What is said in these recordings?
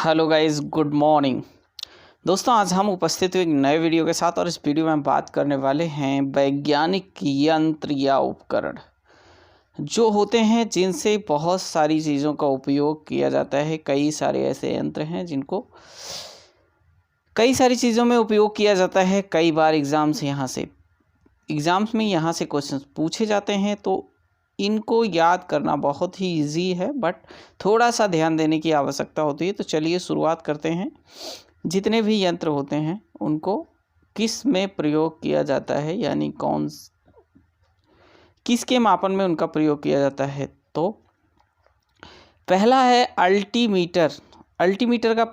Hello guys, good morning दोस्तों। आज हम उपस्थित हुए एक नए वीडियो के साथ और इस वीडियो में हम बात करने वाले हैं वैज्ञानिक यंत्र या उपकरण जो होते हैं जिनसे बहुत सारी चीज़ों का उपयोग किया जाता है। कई सारे ऐसे यंत्र हैं जिनको कई सारी चीज़ों में उपयोग किया जाता है। कई बार एग्ज़ाम्स में यहाँ से क्वेश्चन पूछे जाते हैं, तो इनको याद करना बहुत ही इजी है, बट थोड़ा सा ध्यान देने की आवश्यकता होती है। तो चलिए शुरुआत करते हैं। जितने भी यंत्र होते हैं उनको किस में प्रयोग किया जाता है, यानी किसके मापन में उनका प्रयोग किया जाता है। तो पहला है अल्टीमीटर। अल्टीमीटर का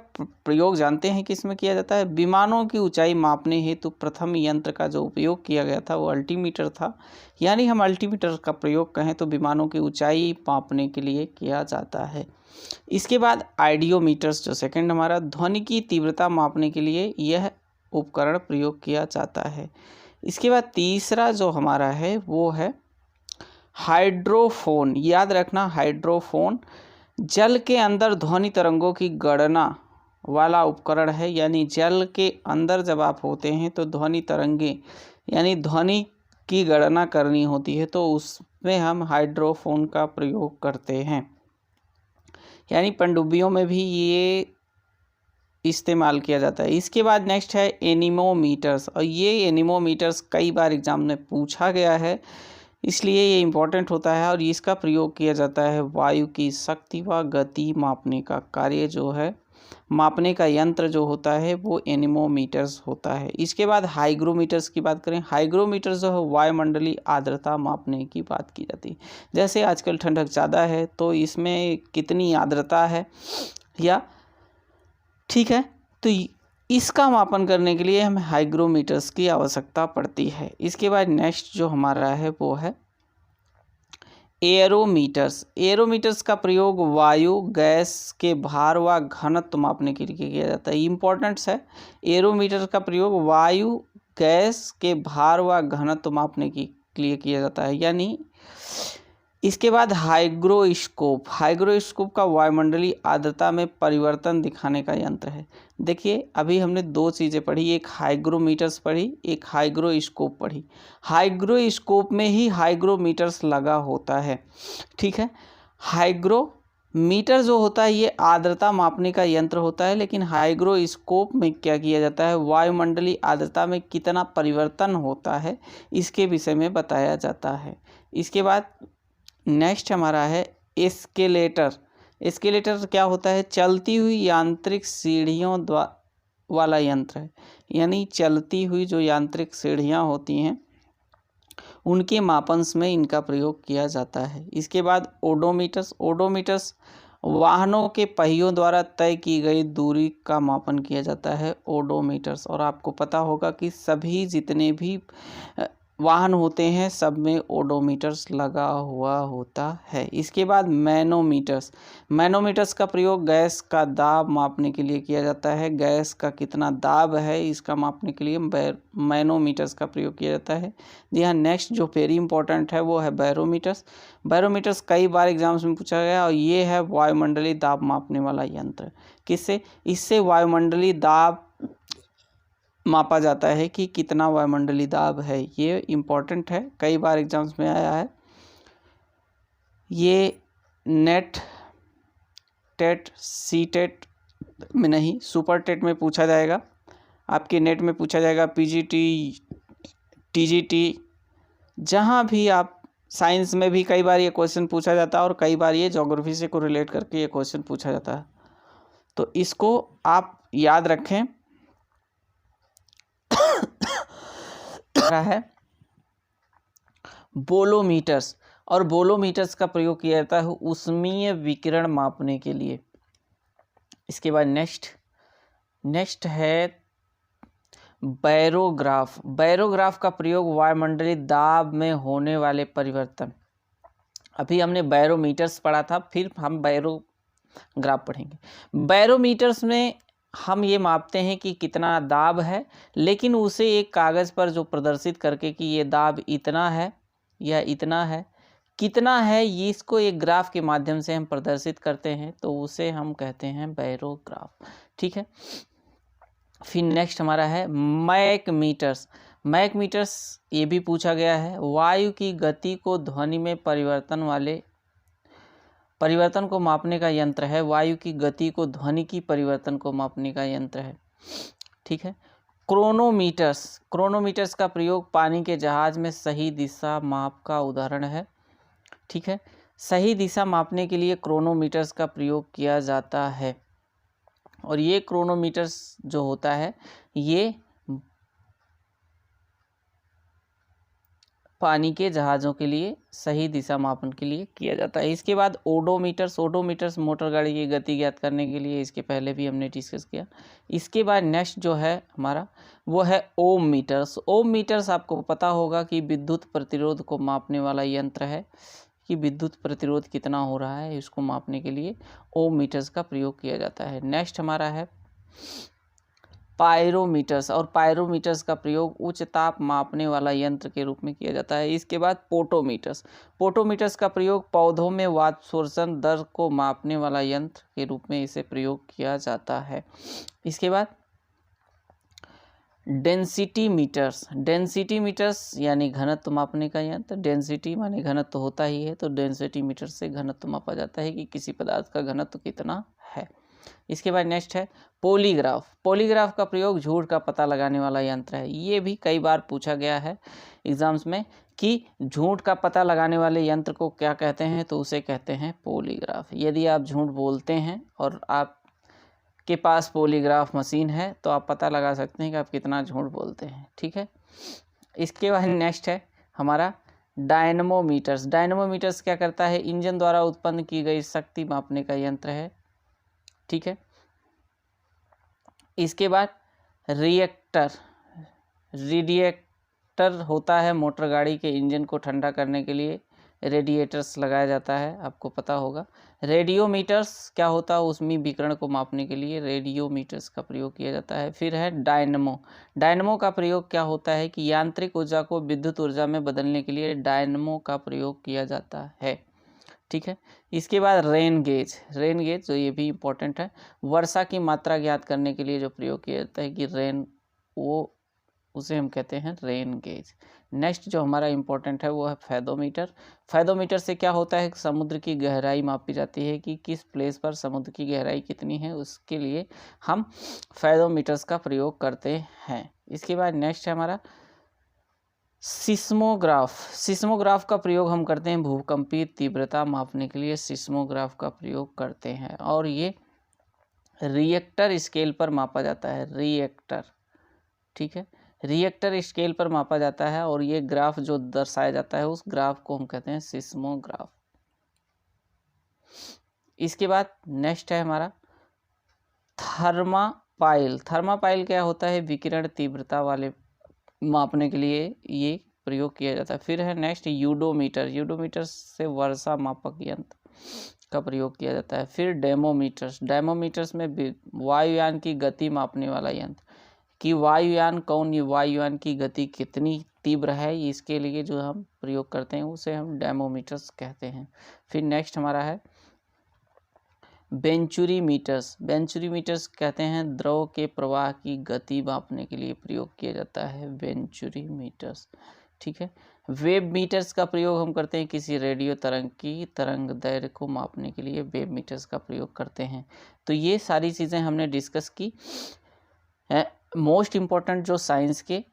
प्रयोग जानते हैं किस में किया जाता है। विमानों की ऊंचाई मापने हेतु प्रथम यंत्र का जो उपयोग किया गया था वो अल्टीमीटर था, यानी हम अल्टीमीटर का प्रयोग कहें तो विमानों की ऊंचाई मापने के लिए किया जाता है। इसके बाद आइडियोमीटर्स जो सेकंड हमारा, ध्वनि की तीव्रता मापने के लिए यह उपकरण प्रयोग किया जाता है। इसके बाद तीसरा जो हमारा है वो है हाइड्रोफोन। याद रखना, हाइड्रोफोन जल के अंदर ध्वनि तरंगों की गणना वाला उपकरण है, यानी जल के अंदर जब आप होते हैं तो ध्वनि तरंगे यानी ध्वनि की गणना करनी होती है, तो उसमें हम हाइड्रोफोन का प्रयोग करते हैं। यानी पनडुब्बियों में भी ये इस्तेमाल किया जाता है। इसके बाद नेक्स्ट है एनीमोमीटर्स, और ये एनीमोमीटर्स कई बार एग्जाम में पूछा गया है, इसलिए ये इम्पोर्टेंट होता है। और इसका प्रयोग किया जाता है वायु की शक्ति व गति मापने का कार्य जो है, मापने का यंत्र जो होता है वो एनीमोमीटर्स होता है। इसके बाद हाइग्रोमीटर्स की बात करें। हाइग्रोमीटर्स जो है वायुमंडलीय आर्द्रता मापने की बात की जाती है। जैसे आजकल ठंडक ज़्यादा है तो इसमें कितनी आर्द्रता है, या ठीक है, तो इसका मापन करने के लिए हमें हाइग्रोमीटर्स की आवश्यकता पड़ती है। इसके बाद नेक्स्ट जो हमारा है वो है एरोमीटर्स। एरोमीटर्स का प्रयोग वायु गैस के भार व घनत्व मापने के लिए किया जाता है। इम्पोर्टेंट्स है, एरोमीटर का प्रयोग वायु गैस के भार व घनत्व मापने के लिए किया जाता है, यानी इसके बाद हाइग्रोस्कोप। हाइग्रोस्कोप का वायुमंडलीय आर्द्रता में परिवर्तन दिखाने का यंत्र है। देखिए, अभी हमने दो चीज़ें पढ़ी, एक हाइग्रोमीटर्स पढ़ी, एक हाइग्रोस्कोप पढ़ी। हाइग्रोस्कोप में ही हाइग्रोमीटर्स लगा होता है, ठीक है। हाइग्रोमीटर जो होता है ये आर्द्रता मापने का यंत्र होता है, लेकिन हाइग्रोस्कोप में क्या किया जाता है, वायुमंडलीय आर्द्रता में कितना परिवर्तन होता है इसके विषय में बताया जाता है। इसके बाद नेक्स्ट हमारा है एस्केलेटर। एस्केलेटर क्या होता है, चलती हुई यांत्रिक सीढ़ियों वाला यंत्र है, यानी चलती हुई जो यांत्रिक सीढ़ियां होती हैं उनके मापन में इनका प्रयोग किया जाता है। इसके बाद ओडोमीटर्स। ओडोमीटर्स वाहनों के पहियों द्वारा तय की गई दूरी का मापन किया जाता है, ओडोमीटर्स। और आपको पता होगा कि सभी जितने भी वाहन होते हैं सब में ओडोमीटर्स लगा हुआ होता है। इसके बाद मैनोमीटर्स। मैनोमीटर्स का प्रयोग गैस का दाब मापने के लिए किया जाता है। गैस का कितना दाब है इसका मापने के लिए मैनोमीटर्स का प्रयोग किया जाता है। जी हाँ, नेक्स्ट जो वेरी इंपॉर्टेंट है वो है बैरोमीटर्स। बैरोमीटर्स कई बार एग्जाम्स में पूछा गया, और ये है वायुमंडलीय दाब मापने वाला यंत्र। किससे? इससे वायुमंडलीय दाब मापा जाता है कि कितना वायुमंडलीय दाब है। ये इम्पोर्टेंट है, कई बार एग्जाम्स में आया है। ये नेट, टेट, सी टेट में नहीं, सुपर टेट में पूछा जाएगा, आपके नेट में पूछा जाएगा, पीजीटी, टीजीटी, जहाँ भी आप, साइंस में भी कई बार ये क्वेश्चन पूछा जाता है, और कई बार ये ज्योग्राफी से को रिलेट करके ये क्वेश्चन पूछा जाता है, तो इसको आप याद रखें। है बोलोमीटर्स, और बोलोमीटर्स का प्रयोग किया जाता है ऊष्मीय विकिरण मापने के लिए। इसके बाद नेक्स्ट है बैरोग्राफ। बैरोग्राफ का प्रयोग वायुमंडलीय दाब में होने वाले परिवर्तन, अभी हमने बैरोमीटर्स पढ़ा था, फिर हम बैरोग्राफ पढ़ेंगे। बैरोमीटर्स में हम ये मापते हैं कि कितना दाब है, लेकिन उसे एक कागज़ पर जो प्रदर्शित करके कि ये दाब इतना है या इतना है, कितना है ये इसको एक ग्राफ के माध्यम से हम प्रदर्शित करते हैं तो उसे हम कहते हैं बैरोग्राफ। ठीक है, फिर नेक्स्ट हमारा है मैक मीटर्स। मैक मीटर्स ये भी पूछा गया है। वायु की गति को ध्वनि में परिवर्तन को मापने का यंत्र है। वायु की गति को ध्वनि की परिवर्तन को मापने का यंत्र है। ठीक है, क्रोनोमीटर्स का प्रयोग पानी के जहाज में सही दिशा माप का उदाहरण है। ठीक है, सही दिशा मापने के लिए क्रोनोमीटर्स का प्रयोग किया जाता है और ये क्रोनोमीटर्स जो होता है ये पानी के जहाज़ों के लिए सही दिशा मापन के लिए किया जाता है। इसके बाद ओडोमीटर्स मोटर गाड़ी की गति ज्ञात करने के लिए, इसके पहले भी हमने डिस्कस किया। इसके बाद नेक्स्ट जो है हमारा वो है ओम मीटर्स आपको पता होगा कि विद्युत प्रतिरोध को मापने वाला यंत्र है कि विद्युत प्रतिरोध कितना हो रहा है, इसको मापने के लिए ओम मीटर्स का प्रयोग किया जाता है। नेक्स्ट हमारा है पायरोमीटर्स, और पायरोमीटर्स का प्रयोग उच्च ताप मापने वाला यंत्र के रूप में किया जाता है। इसके बाद पोटोमीटर्स का प्रयोग पौधों में वाष्पोत्सर्जन दर को मापने वाला यंत्र के रूप में इसे प्रयोग किया जाता है। इसके बाद डेंसिटी मीटर्स यानी घनत्व मापने का यंत्र। डेंसिटी माने घनत्व होता ही है, तो डेंसिटी मीटर से घनत्व मापा जाता है कि किसी पदार्थ का घनत्व कितना है। इसके बाद नेक्स्ट है पॉलीग्राफ का प्रयोग झूठ का पता लगाने वाला यंत्र है। ये भी कई बार पूछा गया है एग्जाम्स में कि झूठ का पता लगाने वाले यंत्र को क्या कहते हैं, तो उसे कहते हैं पॉलीग्राफ। यदि आप झूठ बोलते हैं और आपके पास पॉलीग्राफ मशीन है तो आप पता लगा सकते हैं कि आप कितना झूठ बोलते हैं। ठीक है, इसके बाद नेक्स्ट है हमारा डायनमोमीटर्स क्या करता है, इंजन द्वारा उत्पन्न की गई शक्ति मापने का यंत्र है। ठीक है, इसके बाद रेडिएटर होता है, मोटर गाड़ी के इंजन को ठंडा करने के लिए रेडिएटर्स लगाया जाता है, आपको पता होगा। रेडियोमीटर्स क्या होता है, उसमें विकिरण को मापने के लिए रेडियोमीटर्स का प्रयोग किया जाता है। फिर है डायनमो का प्रयोग क्या होता है कि यांत्रिक ऊर्जा को विद्युत ऊर्जा में बदलने के लिए डायनमो का प्रयोग किया जाता है। ठीक है, इसके बाद रेन गेज जो ये भी इम्पोर्टेंट है, वर्षा की मात्रा ज्ञात करने के लिए जो प्रयोग किया जाता है कि उसे हम कहते हैं रेन गेज। नेक्स्ट जो हमारा इम्पोर्टेंट है वो है फैदोमीटर से क्या होता है, समुद्र की गहराई मापी जाती है कि किस प्लेस पर समुद्र की गहराई कितनी है, उसके लिए हम फैदोमीटर्स का प्रयोग करते हैं। इसके बाद नेक्स्ट है हमारा सिस्मोग्राफ का प्रयोग हम करते हैं भूकंपीय तीव्रता मापने के लिए, सिस्मोग्राफ का प्रयोग करते हैं और ये रिएक्टर स्केल पर मापा जाता है। ठीक है, रिएक्टर स्केल पर मापा जाता है और ये ग्राफ जो दर्शाया जाता है उस ग्राफ को हम कहते हैं सिस्मोग्राफ। इसके बाद नेक्स्ट है हमारा थर्मापाइल क्या होता है, विकिरण तीव्रता वाले मापने के लिए ये प्रयोग किया जाता है। फिर है नेक्स्ट यूडोमीटर से वर्षा मापक यंत्र का प्रयोग किया जाता है। फिर डेमोमीटर्स में वायुयान की गति मापने वाला यंत्र कि वायुयान की गति कितनी तीव्र है, इसके लिए जो हम प्रयोग करते हैं उसे हम डेमोमीटर्स कहते हैं। फिर नेक्स्ट हमारा है बेंचुरीमीटर्स कहते हैं द्रव के प्रवाह की गति मापने के लिए प्रयोग किया जाता है बेंचुरीमीटर्स। ठीक है, वेव मीटर्स का प्रयोग हम करते हैं किसी रेडियो तरंग की तरंग दैर्घ्य को मापने के लिए वेव मीटर्स का प्रयोग करते हैं। तो ये सारी चीज़ें हमने डिस्कस की। मोस्ट इम्पॉर्टेंट जो साइंस के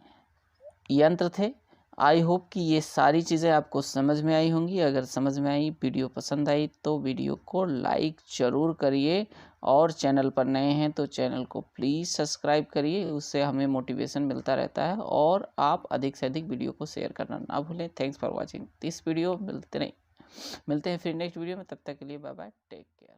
यंत्र थे। आई होप कि ये सारी चीज़ें आपको समझ में आई होंगी। अगर समझ में आई, वीडियो पसंद आई तो वीडियो को लाइक ज़रूर करिए और चैनल पर नए हैं तो चैनल को प्लीज़ सब्सक्राइब करिए, उससे हमें मोटिवेशन मिलता रहता है और आप अधिक से अधिक वीडियो को शेयर करना ना भूलें। Thanks for watching this video. मिलते हैं फिर नेक्स्ट वीडियो में, तब तक के लिए बाय बाय, टेक केयर।